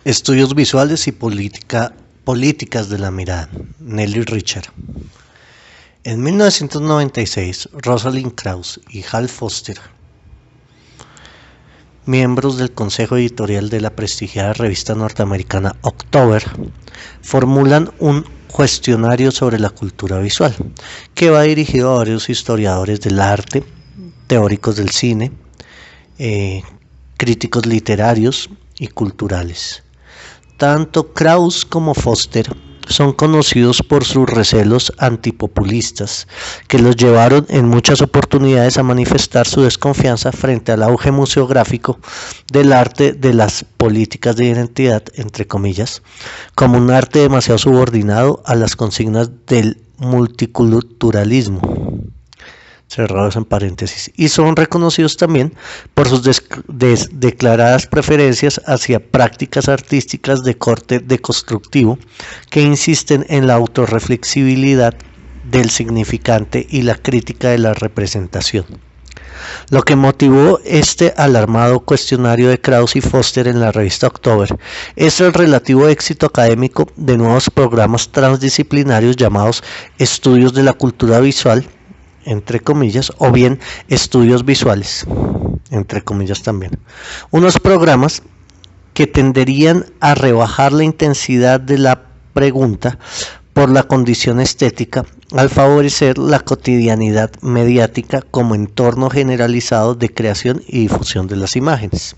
Estudios visuales y políticas de la mirada. Nelly Richard. En 1996, Rosalind Krauss y Hal Foster, miembros del consejo editorial de la prestigiada revista norteamericana October, formulan un cuestionario sobre la cultura visual, que va dirigido a varios historiadores del arte, teóricos del cine, críticos literarios y culturales. Tanto Krauss como Foster son conocidos por sus recelos antipopulistas, que los llevaron en muchas oportunidades a manifestar su desconfianza frente al auge museográfico del arte de las políticas de identidad, entre comillas, como un arte demasiado subordinado a las consignas del multiculturalismo, cerrados en paréntesis, y son reconocidos también por sus declaradas preferencias hacia prácticas artísticas de corte deconstructivo que insisten en la autorreflexibilidad del significante y la crítica de la representación. Lo que motivó este alarmado cuestionario de Krauss y Foster en la revista October es el relativo éxito académico de nuevos programas transdisciplinarios llamados estudios de la cultura visual, entre comillas, o bien estudios visuales, entre comillas también. Unos programas que tenderían a rebajar la intensidad de la pregunta por la condición estética al favorecer la cotidianidad mediática como entorno generalizado de creación y difusión de las imágenes.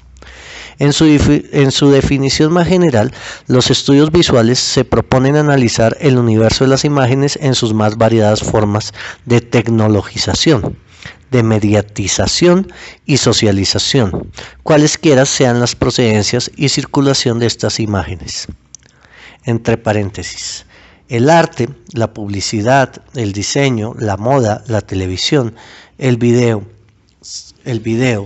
En su definición más general, los estudios visuales se proponen analizar el universo de las imágenes en sus más variadas formas de tecnologización, de mediatización y socialización, cualesquiera sean las procedencias y circulación de estas imágenes. Entre paréntesis, el arte, la publicidad, el diseño, la moda, la televisión, el video,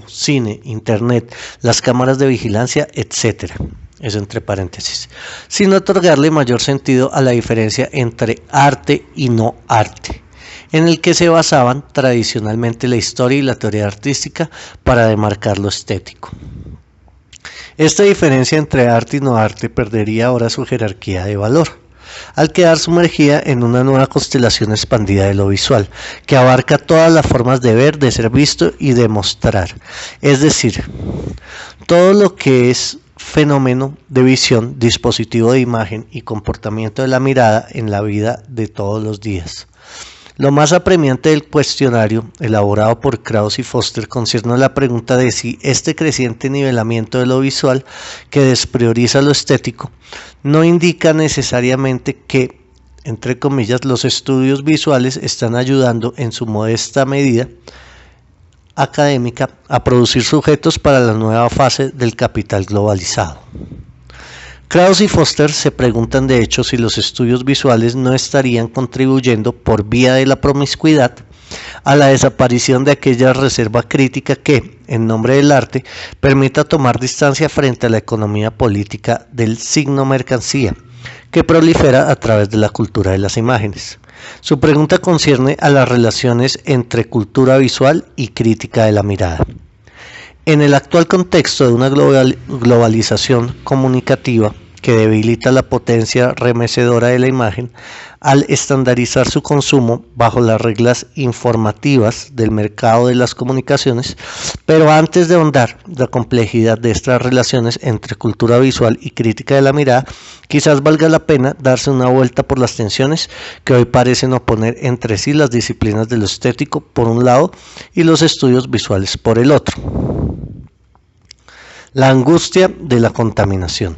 cine, internet, las cámaras de vigilancia, etc. Es entre paréntesis, sin otorgarle mayor sentido a la diferencia entre arte y no arte, en el que se basaban tradicionalmente la historia y la teoría artística para demarcar lo estético. Esta diferencia entre arte y no arte perdería ahora su jerarquía de valor, al quedar sumergida en una nueva constelación expandida de lo visual, que abarca todas las formas de ver, de ser visto y de mostrar, es decir, todo lo que es fenómeno de visión, dispositivo de imagen y comportamiento de la mirada en la vida de todos los días. Lo más apremiante del cuestionario, elaborado por Krauss y Foster, concierne a la pregunta de si este creciente nivelamiento de lo visual, que desprioriza lo estético, no indica necesariamente que, entre comillas, los estudios visuales están ayudando en su modesta medida académica a producir sujetos para la nueva fase del capital globalizado. Krauss y Foster se preguntan de hecho si los estudios visuales no estarían contribuyendo por vía de la promiscuidad a la desaparición de aquella reserva crítica que, en nombre del arte, permita tomar distancia frente a la economía política del signo mercancía, que prolifera a través de la cultura de las imágenes. Su pregunta concierne a las relaciones entre cultura visual y crítica de la mirada. En el actual contexto de una globalización comunicativa que debilita la potencia remecedora de la imagen, al estandarizar su consumo bajo las reglas informativas del mercado de las comunicaciones, pero antes de ahondar la complejidad de estas relaciones entre cultura visual y crítica de la mirada, quizás valga la pena darse una vuelta por las tensiones que hoy parecen oponer entre sí las disciplinas de lo estético por un lado y los estudios visuales por el otro. La angustia de la contaminación.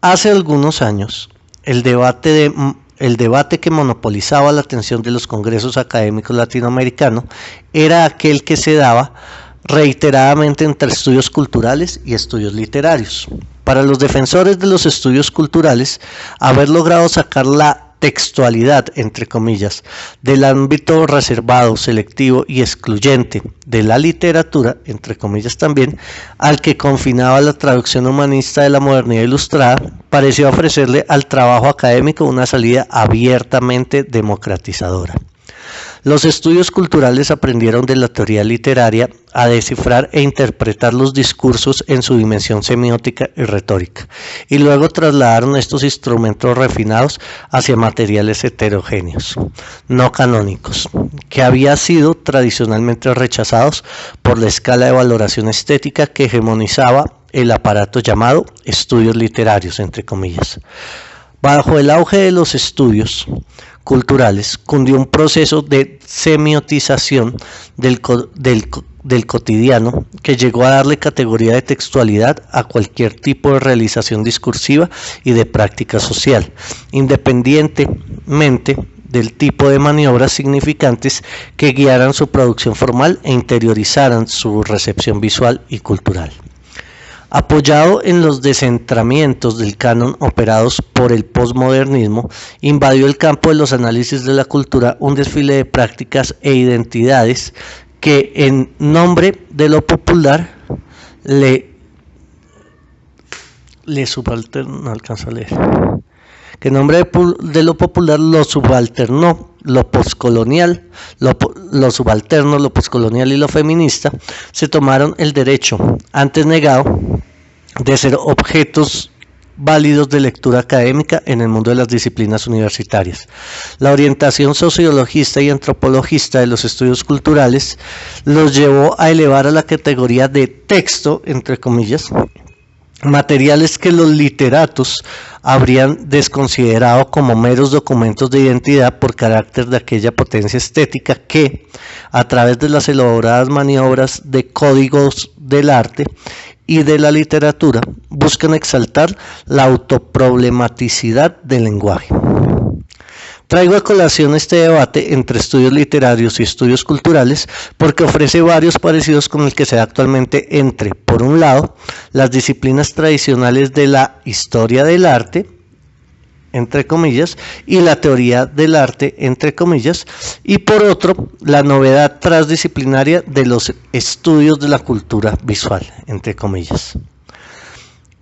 Hace algunos años, el debate que monopolizaba la atención de los congresos académicos latinoamericanos era aquel que se daba reiteradamente entre estudios culturales y estudios literarios. Para los defensores de los estudios culturales, haber logrado sacar la textualidad, entre comillas, del ámbito reservado, selectivo y excluyente de la literatura, entre comillas también, al que confinaba la traducción humanista de la modernidad ilustrada, pareció ofrecerle al trabajo académico una salida abiertamente democratizadora. Los estudios culturales aprendieron de la teoría literaria a descifrar e interpretar los discursos en su dimensión semiótica y retórica, y luego trasladaron estos instrumentos refinados hacia materiales heterogéneos, no canónicos, que habían sido tradicionalmente rechazados por la escala de valoración estética que hegemonizaba el aparato llamado estudios literarios, entre comillas. Bajo el auge de los estudios culturales, cundió un proceso de semiotización del cotidiano que llegó a darle categoría de textualidad a cualquier tipo de realización discursiva y de práctica social, independientemente del tipo de maniobras significantes que guiaran su producción formal e interiorizaran su recepción visual y cultural. Apoyado en los descentramientos del canon operados por el posmodernismo, invadió el campo de los análisis de la cultura un desfile de prácticas e identidades que en nombre de lo popular lo subalternó, lo poscolonial, lo subalterno, lo poscolonial y lo feminista, se tomaron el derecho, antes negado, de ser objetos válidos de lectura académica en el mundo de las disciplinas universitarias. La orientación sociologista y antropologista de los estudios culturales los llevó a elevar a la categoría de texto, entre comillas, materiales que los literatos habrían desconsiderado como meros documentos de identidad por carácter de aquella potencia estética que, a través de las elaboradas maniobras de códigos del arte y de la literatura, buscan exaltar la autoproblematicidad del lenguaje. Traigo a colación este debate entre estudios literarios y estudios culturales porque ofrece varios parecidos con el que se da actualmente entre, por un lado, las disciplinas tradicionales de la historia del arte, entre comillas, y la teoría del arte, entre comillas, y por otro, la novedad transdisciplinaria de los estudios de la cultura visual, entre comillas.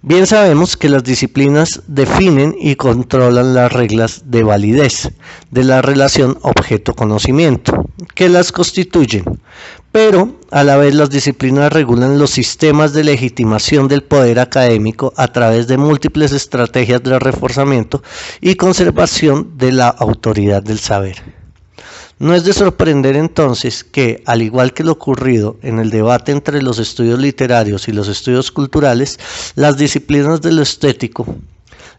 Bien sabemos que las disciplinas definen y controlan las reglas de validez de la relación objeto-conocimiento, que las constituyen, pero a la vez las disciplinas regulan los sistemas de legitimación del poder académico a través de múltiples estrategias de reforzamiento y conservación de la autoridad del saber. No es de sorprender entonces que, al igual que lo ocurrido en el debate entre los estudios literarios y los estudios culturales, las disciplinas de lo estético,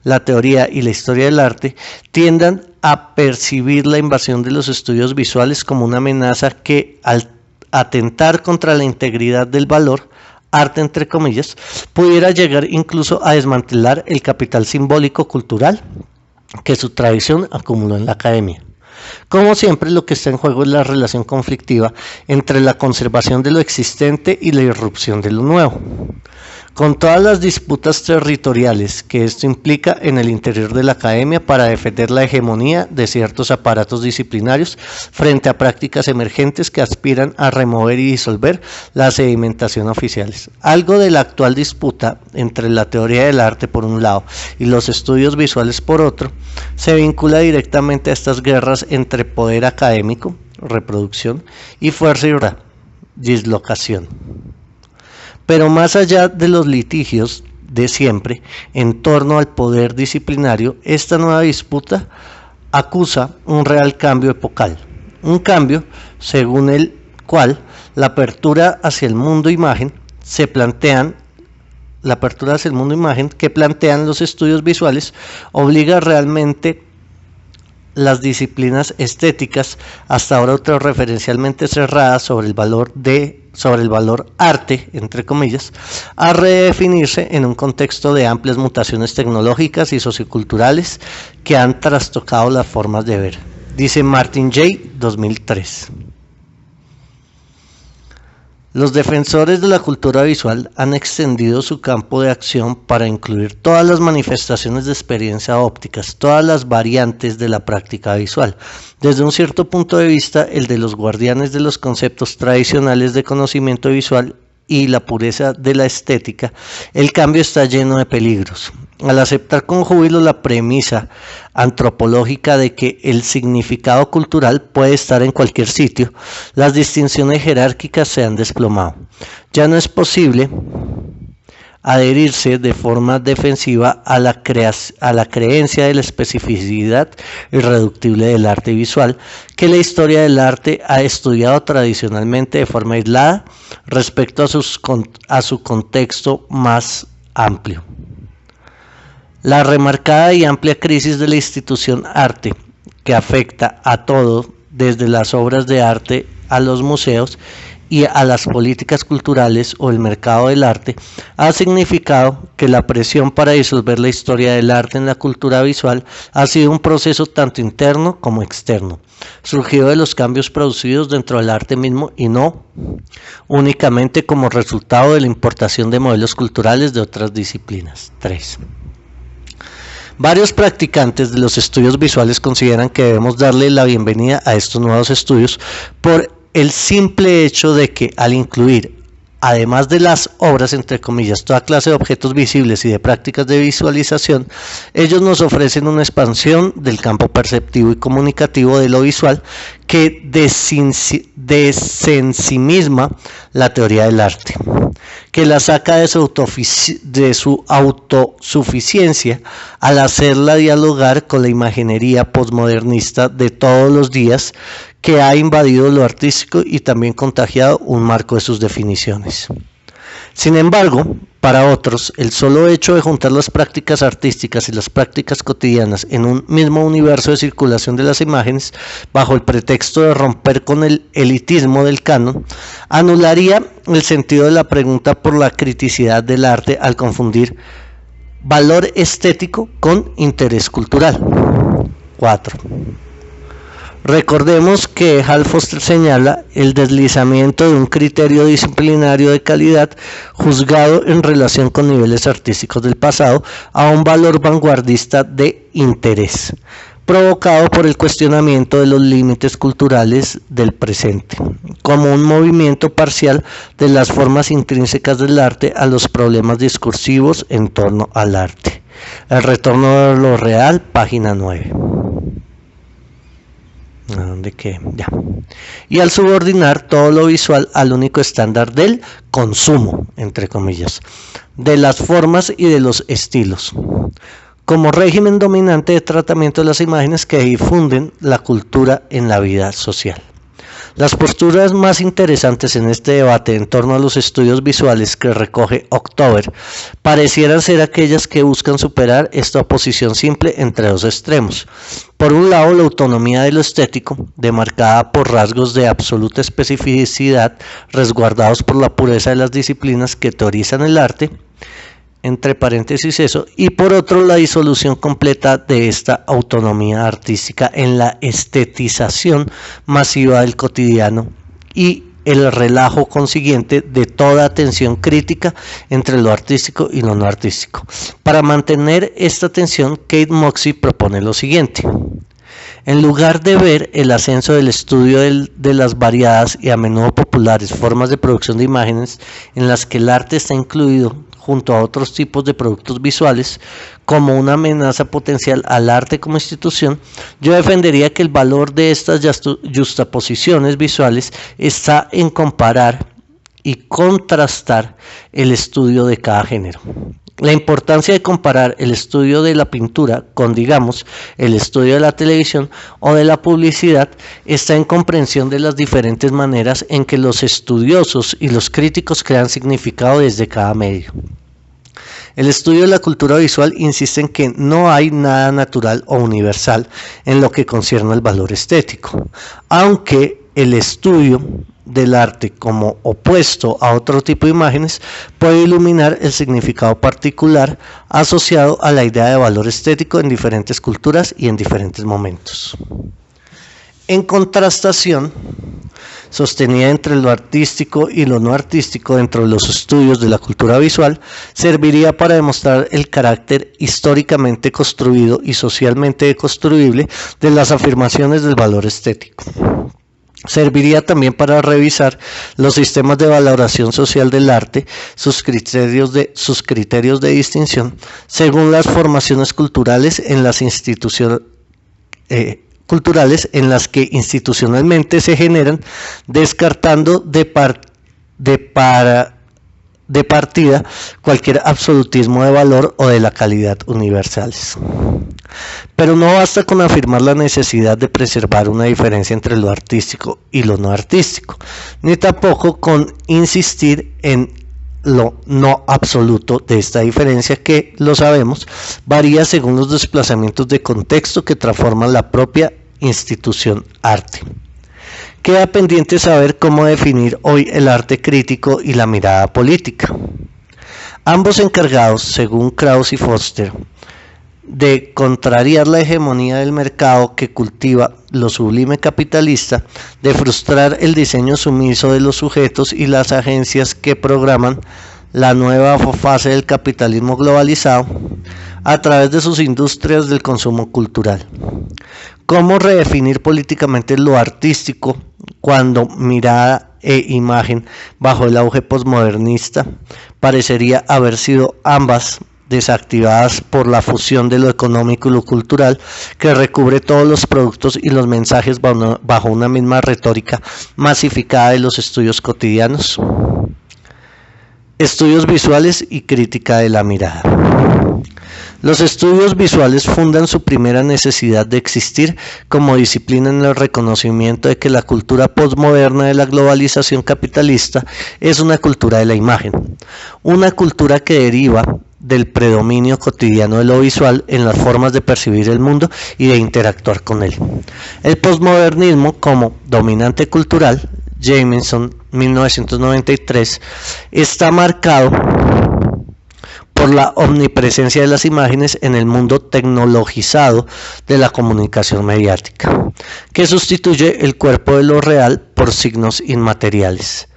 la teoría y la historia del arte tiendan a percibir la invasión de los estudios visuales como una amenaza que, al atentar contra la integridad del valor, arte entre comillas, pudiera llegar incluso a desmantelar el capital simbólico cultural que su tradición acumuló en la academia. Como siempre, lo que está en juego es la relación conflictiva entre la conservación de lo existente y la irrupción de lo nuevo. Con todas las disputas territoriales que esto implica en el interior de la academia para defender la hegemonía de ciertos aparatos disciplinarios frente a prácticas emergentes que aspiran a remover y disolver la sedimentación oficiales. Algo de la actual disputa entre la teoría del arte por un lado y los estudios visuales por otro se vincula directamente a estas guerras entre poder académico, reproducción, y fuerza y dislocación. Pero más allá de los litigios de siempre en torno al poder disciplinario, esta nueva disputa acusa un real cambio epocal, un cambio según el cual la apertura hacia el mundo imagen que plantean los estudios visuales obliga realmente las disciplinas estéticas, hasta ahora autorreferencialmente cerradas sobre el valor arte, entre comillas, a redefinirse en un contexto de amplias mutaciones tecnológicas y socioculturales que han trastocado las formas de ver. Dice Martin J. 2003. Los defensores de la cultura visual han extendido su campo de acción para incluir todas las manifestaciones de experiencia ópticas, todas las variantes de la práctica visual. Desde un cierto punto de vista, el de los guardianes de los conceptos tradicionales de conocimiento visual y la pureza de la estética, el cambio está lleno de peligros. Al aceptar con júbilo la premisa antropológica de que el significado cultural puede estar en cualquier sitio, las distinciones jerárquicas se han desplomado. Ya no es posible adherirse de forma defensiva a la creencia de la especificidad irreductible del arte visual, que la historia del arte ha estudiado tradicionalmente de forma aislada respecto a su contexto más amplio. La remarcada y amplia crisis de la institución arte, que afecta a todo, desde las obras de arte a los museos y a las políticas culturales o el mercado del arte, ha significado que la presión para disolver la historia del arte en la cultura visual ha sido un proceso tanto interno como externo, surgido de los cambios producidos dentro del arte mismo y no únicamente como resultado de la importación de modelos culturales de otras disciplinas. 3. Varios practicantes de los estudios visuales consideran que debemos darle la bienvenida a estos nuevos estudios por el simple hecho de que al incluir, además de las obras, entre comillas, toda clase de objetos visibles y de prácticas de visualización, ellos nos ofrecen una expansión del campo perceptivo y comunicativo de lo visual que desensimisma la teoría del arte, que la saca de su autosuficiencia al hacerla dialogar con la imaginería posmodernista de todos los días que ha invadido lo artístico y también contagiado un marco de sus definiciones. Sin embargo, para otros, el solo hecho de juntar las prácticas artísticas y las prácticas cotidianas en un mismo universo de circulación de las imágenes, bajo el pretexto de romper con el elitismo del canon, anularía el sentido de la pregunta por la criticidad del arte al confundir valor estético con interés cultural. 4. Recordemos que Hal Foster señala el deslizamiento de un criterio disciplinario de calidad juzgado en relación con niveles artísticos del pasado a un valor vanguardista de interés, provocado por el cuestionamiento de los límites culturales del presente, como un movimiento parcial de las formas intrínsecas del arte a los problemas discursivos en torno al arte. El retorno de lo real, página 9. Y al subordinar todo lo visual al único estándar del consumo, entre comillas, de las formas y de los estilos, como régimen dominante de tratamiento de las imágenes que difunden la cultura en la vida social. Las posturas más interesantes en este debate en torno a los estudios visuales que recoge October parecieran ser aquellas que buscan superar esta oposición simple entre dos extremos. Por un lado, la autonomía de lo estético, demarcada por rasgos de absoluta especificidad, resguardados por la pureza de las disciplinas que teorizan el arte, entre paréntesis eso, y por otro la disolución completa de esta autonomía artística en la estetización masiva del cotidiano y el relajo consiguiente de toda tensión crítica entre lo artístico y lo no artístico. Para mantener esta tensión, Kate Moxey propone lo siguiente. En lugar de ver el ascenso del estudio de las variadas y a menudo populares formas de producción de imágenes en las que el arte está incluido junto a otros tipos de productos visuales como una amenaza potencial al arte como institución, yo defendería que el valor de estas yuxtaposiciones visuales está en comparar y contrastar el estudio de cada género. La importancia de comparar el estudio de la pintura con, digamos, el estudio de la televisión o de la publicidad está en comprensión de las diferentes maneras en que los estudiosos y los críticos crean significado desde cada medio. El estudio de la cultura visual insiste en que no hay nada natural o universal en lo que concierne al valor estético, aunque el estudio del arte como opuesto a otro tipo de imágenes puede iluminar el significado particular asociado a la idea de valor estético en diferentes culturas y en diferentes momentos. En contrastación sostenida entre lo artístico y lo no artístico dentro de los estudios de la cultura visual, serviría para demostrar el carácter históricamente construido y socialmente deconstruible de las afirmaciones del valor estético. Serviría también para revisar los sistemas de valoración social del arte, sus criterios de distinción, según las formaciones culturales en las que institucionalmente se generan, descartando de partida cualquier absolutismo de valor o de la calidad universales. Pero no basta con afirmar la necesidad de preservar una diferencia entre lo artístico y lo no artístico, ni tampoco con insistir en lo no absoluto de esta diferencia que, lo sabemos, varía según los desplazamientos de contexto que transforman la propia institución arte. Queda pendiente saber cómo definir hoy el arte crítico y la mirada política. Ambos encargados, según Krauss y Foster, de contrariar la hegemonía del mercado que cultiva lo sublime capitalista, de frustrar el diseño sumiso de los sujetos y las agencias que programan la nueva fase del capitalismo globalizado a través de sus industrias del consumo cultural. ¿Cómo redefinir políticamente lo artístico cuando mirada e imagen bajo el auge posmodernista parecería haber sido ambas desactivadas por la fusión de lo económico y lo cultural que recubre todos los productos y los mensajes bajo una misma retórica masificada de los estudios cotidianos? Estudios visuales y crítica de la mirada. Los estudios visuales fundan su primera necesidad de existir como disciplina en el reconocimiento de que la cultura postmoderna de la globalización capitalista es una cultura de la imagen, una cultura que deriva del predominio cotidiano de lo visual en las formas de percibir el mundo y de interactuar con él. El postmodernismo como dominante cultural, Jameson, 1993, está marcado por la omnipresencia de las imágenes en el mundo tecnologizado de la comunicación mediática, que sustituye el cuerpo de lo real por signos inmateriales.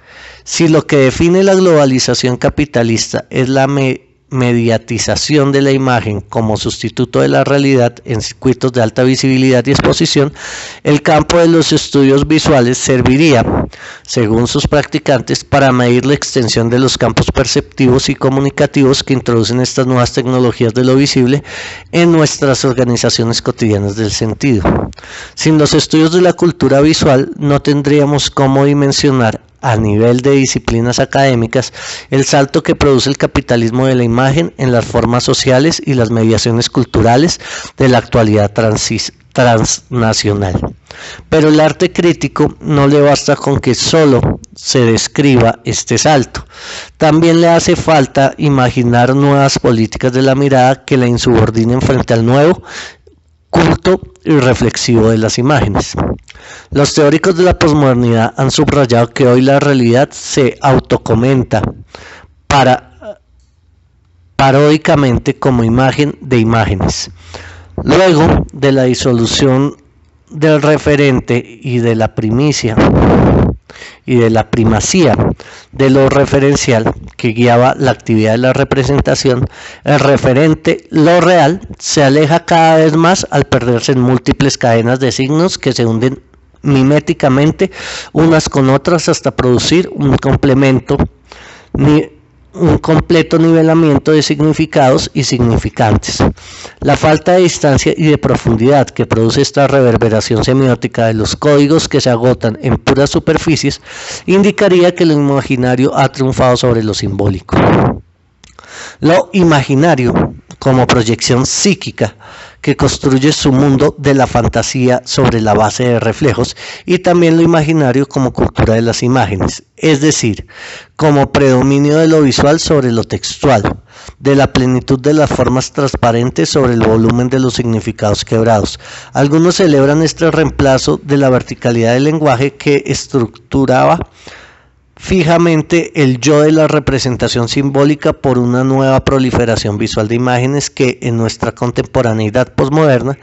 Si lo que define la globalización capitalista es la mediatización de la imagen como sustituto de la realidad en circuitos de alta visibilidad y exposición, el campo de los estudios visuales serviría, según sus practicantes, para medir la extensión de los campos perceptivos y comunicativos que introducen estas nuevas tecnologías de lo visible en nuestras organizaciones cotidianas del sentido. Sin los estudios de la cultura visual no tendríamos cómo dimensionar a nivel de disciplinas académicas el salto que produce el capitalismo de la imagen en las formas sociales y las mediaciones culturales de la actualidad transnacional. Pero el arte crítico no le basta con que solo se describa este salto. También le hace falta imaginar nuevas políticas de la mirada que la insubordinen frente al nuevo culto y reflexivo de las imágenes. Los teóricos de la posmodernidad han subrayado que hoy la realidad se autocomenta paródicamente como imagen de imágenes. Luego de la disolución del referente y de la primacía de lo referencial que guiaba la actividad de la representación, el referente, lo real, se aleja cada vez más al perderse en múltiples cadenas de signos que se hunden miméticamente unas con otras hasta producir un completo nivelamiento de significados y significantes. La falta de distancia y de profundidad que produce esta reverberación semiótica de los códigos que se agotan en puras superficies indicaría que lo imaginario ha triunfado sobre lo simbólico. Lo imaginario como proyección psíquica que construye su mundo de la fantasía sobre la base de reflejos, y también lo imaginario como cultura de las imágenes, es decir, como predominio de lo visual sobre lo textual, de la plenitud de las formas transparentes sobre el volumen de los significados quebrados. Algunos celebran este reemplazo de la verticalidad del lenguaje que estructuraba fijamente el yo de la representación simbólica por una nueva proliferación visual de imágenes que en nuestra contemporaneidad posmoderna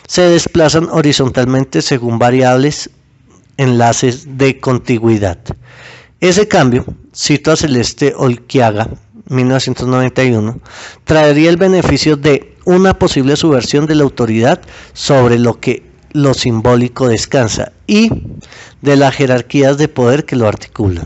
se desplazan horizontalmente según variables enlaces de contigüidad. Ese cambio, cito a Celeste Olquiaga, 1991, traería el beneficio de una posible subversión de la autoridad sobre lo que lo simbólico descansa y de las jerarquías de poder que lo articulan,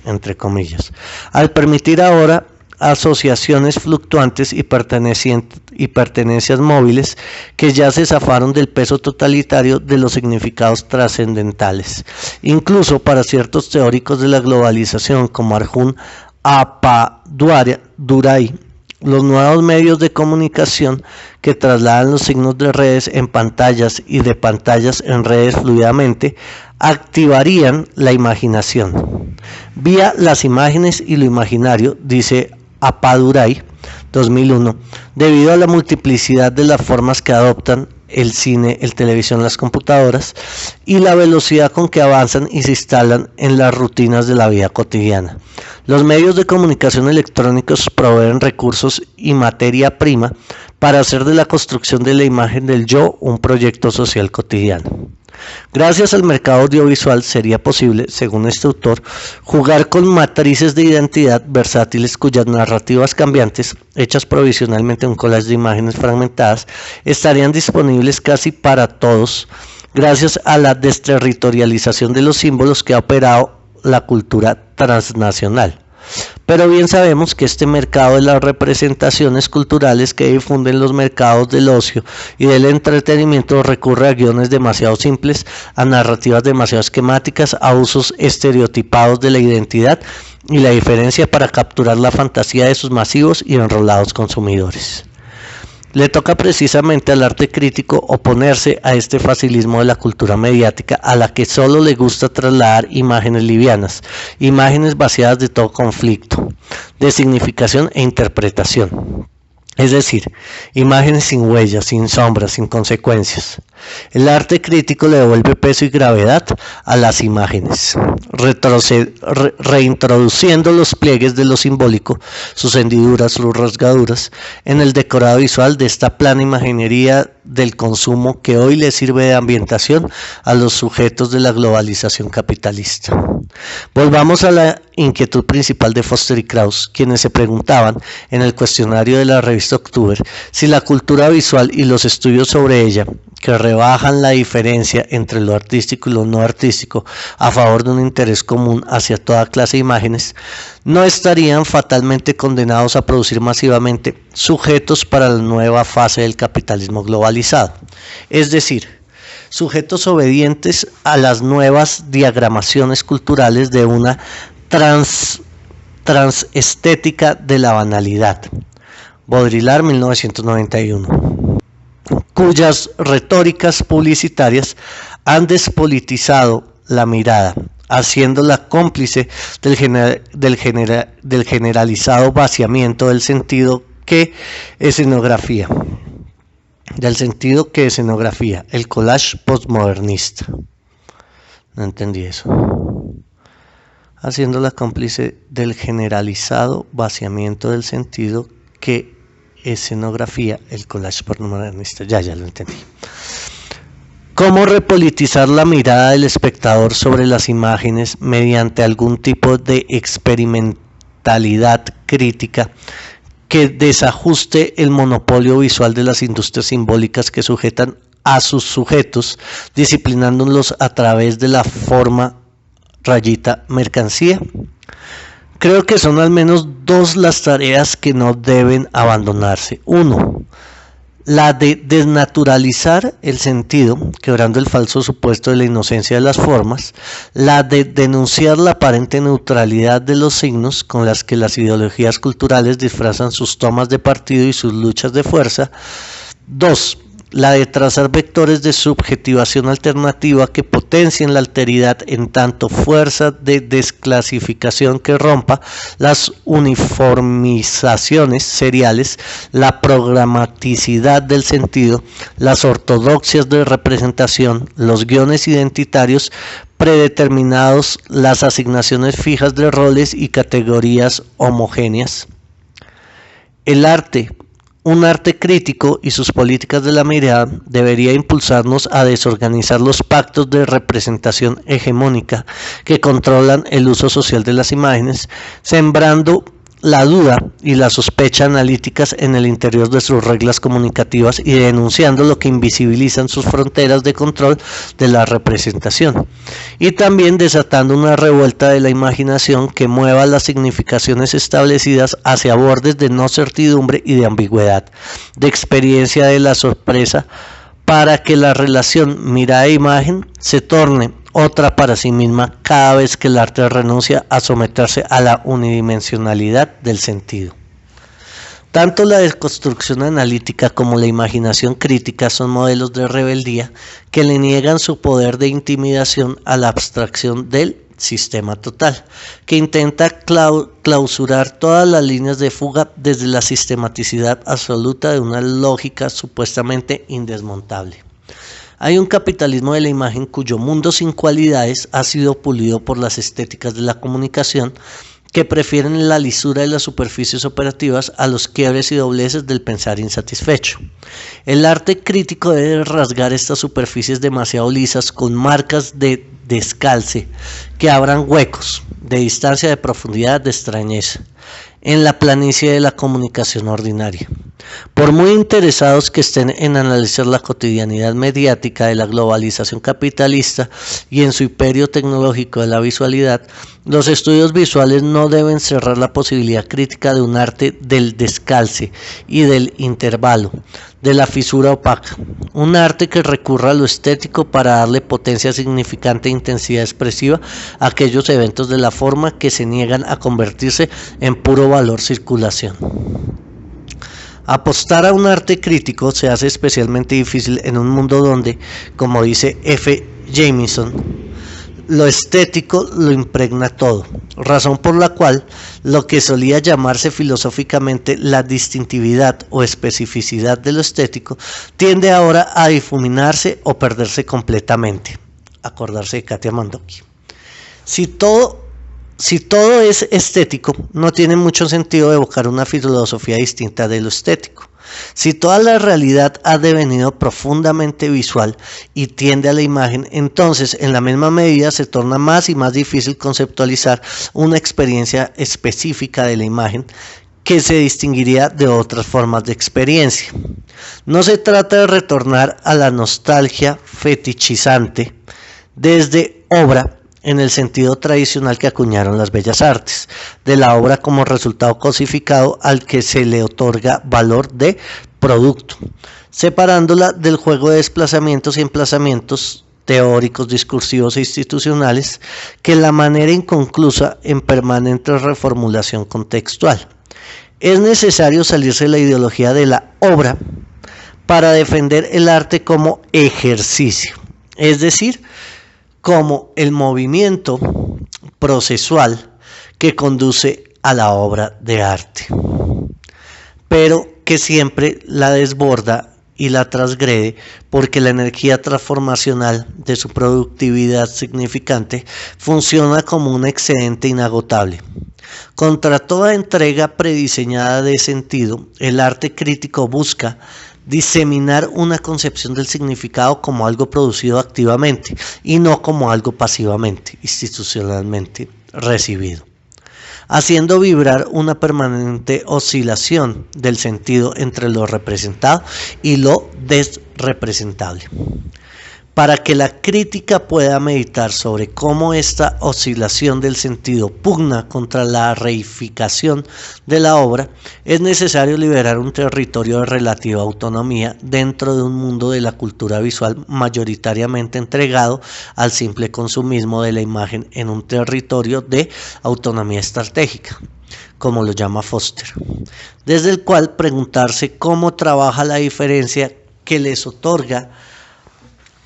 entre comillas, al permitir ahora asociaciones fluctuantes y pertenencias móviles que ya se zafaron del peso totalitario de los significados trascendentales. Incluso para ciertos teóricos de la globalización como Arjun Appadurai, los nuevos medios de comunicación que trasladan los signos de redes en pantallas y de pantallas en redes fluidamente activarían la imaginación. Vía las imágenes y lo imaginario, dice Appadurai, 2001, debido a la multiplicidad de las formas que adoptan el cine, el televisión, las computadoras y la velocidad con que avanzan y se instalan en las rutinas de la vida cotidiana. Los medios de comunicación electrónicos proveen recursos y materia prima para hacer de la construcción de la imagen del yo un proyecto social cotidiano. Gracias al mercado audiovisual sería posible, según este autor, jugar con matrices de identidad versátiles cuyas narrativas cambiantes, hechas provisionalmente en un collage de imágenes fragmentadas, estarían disponibles casi para todos gracias a la desterritorialización de los símbolos que ha operado la cultura transnacional. Pero bien sabemos que este mercado de las representaciones culturales que difunden los mercados del ocio y del entretenimiento recurre a guiones demasiado simples, a narrativas demasiado esquemáticas, a usos estereotipados de la identidad y la diferencia para capturar la fantasía de sus masivos y enrolados consumidores. Le toca precisamente al arte crítico oponerse a este facilismo de la cultura mediática a la que solo le gusta trasladar imágenes livianas, imágenes vaciadas de todo conflicto, de significación e interpretación. Es decir, imágenes sin huellas, sin sombras, sin consecuencias. El arte crítico le devuelve peso y gravedad a las imágenes, reintroduciendo los pliegues de lo simbólico, sus hendiduras, sus rasgaduras, en el decorado visual de esta plana imaginería del consumo que hoy le sirve de ambientación a los sujetos de la globalización capitalista. Volvamos a la inquietud principal de Foster y Krauss, quienes se preguntaban en el cuestionario de la revista Octubre si la cultura visual y los estudios sobre ella, que rebajan la diferencia entre lo artístico y lo no artístico a favor de un interés común hacia toda clase de imágenes, no estarían fatalmente condenados a producir masivamente sujetos para la nueva fase del capitalismo globalizado, es decir, sujetos obedientes a las nuevas diagramaciones culturales de una transestética de la banalidad. Baudrillard, 1991, cuyas retóricas publicitarias han despolitizado la mirada, haciéndola cómplice del generalizado vaciamiento del sentido que escenografía, el collage postmodernista. No entendí eso. Haciéndola cómplice del generalizado vaciamiento del sentido que escenografía, el collage postmodernista. Ya lo entendí. ¿Cómo repolitizar la mirada del espectador sobre las imágenes mediante algún tipo de experimentalidad crítica que desajuste el monopolio visual de las industrias simbólicas que sujetan a sus sujetos, disciplinándolos a través de la forma mercancía? Creo que son al menos dos las tareas que no deben abandonarse. 1. La de desnaturalizar el sentido, quebrando el falso supuesto de la inocencia de las formas. La de denunciar la aparente neutralidad de los signos con las que las ideologías culturales disfrazan sus tomas de partido y sus luchas de fuerza. 2. La de trazar vectores de subjetivación alternativa que potencien la alteridad en tanto fuerza de desclasificación que rompa las uniformizaciones seriales, la programaticidad del sentido, las ortodoxias de representación, los guiones identitarios predeterminados, las asignaciones fijas de roles y categorías homogéneas. Un arte crítico y sus políticas de la mirada debería impulsarnos a desorganizar los pactos de representación hegemónica que controlan el uso social de las imágenes, sembrando la duda y la sospecha analíticas en el interior de sus reglas comunicativas y denunciando lo que invisibilizan sus fronteras de control de la representación, y también desatando una revuelta de la imaginación que mueva las significaciones establecidas hacia bordes de no certidumbre y de ambigüedad, de experiencia de la sorpresa, para que la relación mirada-imagen se torne otra para sí misma cada vez que el arte renuncia a someterse a la unidimensionalidad del sentido. Tanto la desconstrucción analítica como la imaginación crítica son modelos de rebeldía que le niegan su poder de intimidación a la abstracción del sistema total, que intenta clausurar todas las líneas de fuga desde la sistematicidad absoluta de una lógica supuestamente indesmontable. Hay un capitalismo de la imagen cuyo mundo sin cualidades ha sido pulido por las estéticas de la comunicación, que prefieren la lisura de las superficies operativas a los quiebres y dobleces del pensar insatisfecho. El arte crítico debe rasgar estas superficies demasiado lisas con marcas de descalce que abran huecos de distancia, de profundidad, de extrañeza en la planicie de la comunicación ordinaria. Por muy interesados que estén en analizar la cotidianidad mediática de la globalización capitalista y en su imperio tecnológico de la visualidad, los estudios visuales no deben cerrar la posibilidad crítica de un arte del descalce y del intervalo, de la fisura opaca, un arte que recurra a lo estético para darle potencia significante e intensidad expresiva a aquellos eventos de la forma que se niegan a convertirse en puro valor circulación. Apostar a un arte crítico se hace especialmente difícil en un mundo donde, como dice F. Jamieson, lo estético lo impregna todo, razón por la cual lo que solía llamarse filosóficamente la distintividad o especificidad de lo estético tiende ahora a difuminarse o perderse completamente. Acordarse de Katia Mandoki. Si todo es estético, no tiene mucho sentido evocar una filosofía distinta de lo estético. Si toda la realidad ha devenido profundamente visual y tiende a la imagen, entonces en la misma medida se torna más y más difícil conceptualizar una experiencia específica de la imagen que se distinguiría de otras formas de experiencia. No se trata de retornar a la nostalgia fetichizante desde obra en el sentido tradicional que acuñaron las bellas artes, de la obra como resultado cosificado al que se le otorga valor de producto, separándola del juego de desplazamientos y emplazamientos teóricos, discursivos e institucionales, que la manera inconclusa en permanente reformulación contextual. Es necesario salirse de la ideología de la obra para defender el arte como ejercicio, es decir, como el movimiento procesual que conduce a la obra de arte, pero que siempre la desborda y la transgrede porque la energía transformacional de su productividad significante funciona como un excedente inagotable. Contra toda entrega prediseñada de sentido, el arte crítico busca diseminar una concepción del significado como algo producido activamente y no como algo pasivamente, institucionalmente recibido, haciendo vibrar una permanente oscilación del sentido entre lo representado y lo desrepresentable. Para que la crítica pueda meditar sobre cómo esta oscilación del sentido pugna contra la reificación de la obra, es necesario liberar un territorio de relativa autonomía dentro de un mundo de la cultura visual mayoritariamente entregado al simple consumismo de la imagen en un territorio de autonomía estratégica, como lo llama Foster, desde el cual preguntarse cómo trabaja la diferencia que les otorga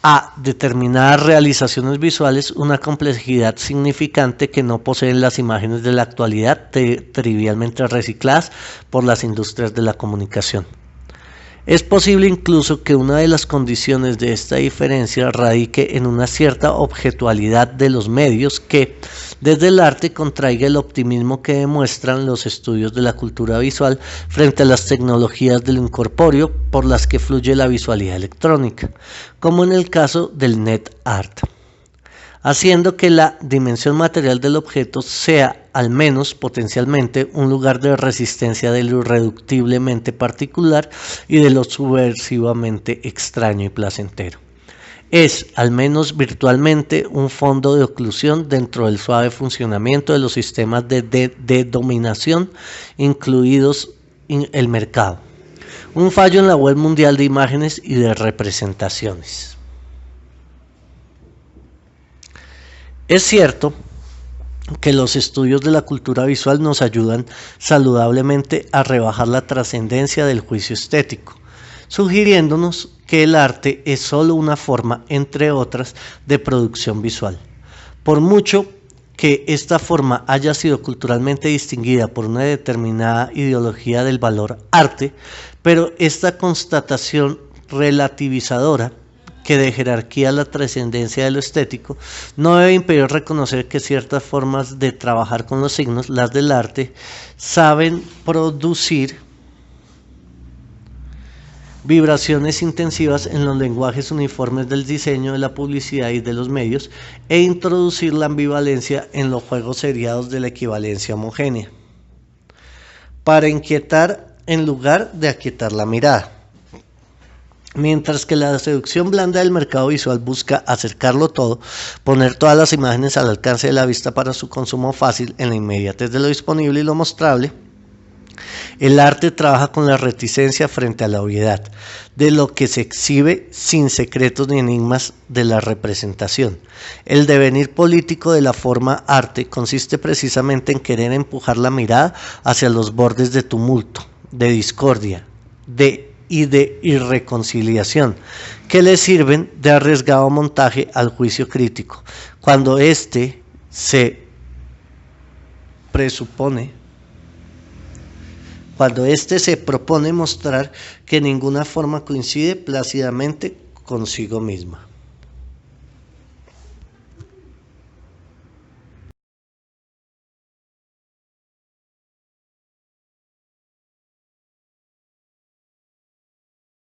a determinadas realizaciones visuales una complejidad significante que no poseen las imágenes de la actualidad trivialmente recicladas por las industrias de la comunicación. Es posible incluso que una de las condiciones de esta diferencia radique en una cierta objetualidad de los medios que, desde el arte, contraiga el optimismo que demuestran los estudios de la cultura visual frente a las tecnologías de lo incorpóreo por las que fluye la visualidad electrónica, como en el caso del net art. haciendo que la dimensión material del objeto sea, al menos potencialmente, un lugar de resistencia de lo irreductiblemente particular y de lo subversivamente extraño y placentero. Es, al menos virtualmente, un fondo de oclusión dentro del suave funcionamiento de los sistemas de dominación, incluidos el mercado. Un fallo en la web mundial de imágenes y de representaciones. Es cierto que los estudios de la cultura visual nos ayudan saludablemente a rebajar la trascendencia del juicio estético, sugiriéndonos que el arte es solo una forma, entre otras, de producción visual. Por mucho que esta forma haya sido culturalmente distinguida por una determinada ideología del valor arte, pero esta constatación relativizadora que de jerarquía la trascendencia de lo estético, no debe impedir reconocer que ciertas formas de trabajar con los signos, las del arte, saben producir vibraciones intensivas en los lenguajes uniformes del diseño, de la publicidad y de los medios, e introducir la ambivalencia en los juegos seriados de la equivalencia homogénea, para inquietar en lugar de aquietar la mirada. Mientras que la seducción blanda del mercado visual busca acercarlo todo, poner todas las imágenes al alcance de la vista para su consumo fácil en la inmediatez de lo disponible y lo mostrable, el arte trabaja con la reticencia frente a la obviedad, de lo que se exhibe sin secretos ni enigmas de la representación. El devenir político de la forma arte consiste precisamente en querer empujar la mirada hacia los bordes de tumulto, de discordia, y de irreconciliación, que le sirven de arriesgado montaje al juicio crítico, cuando éste se propone mostrar que ninguna forma coincide plácidamente consigo misma.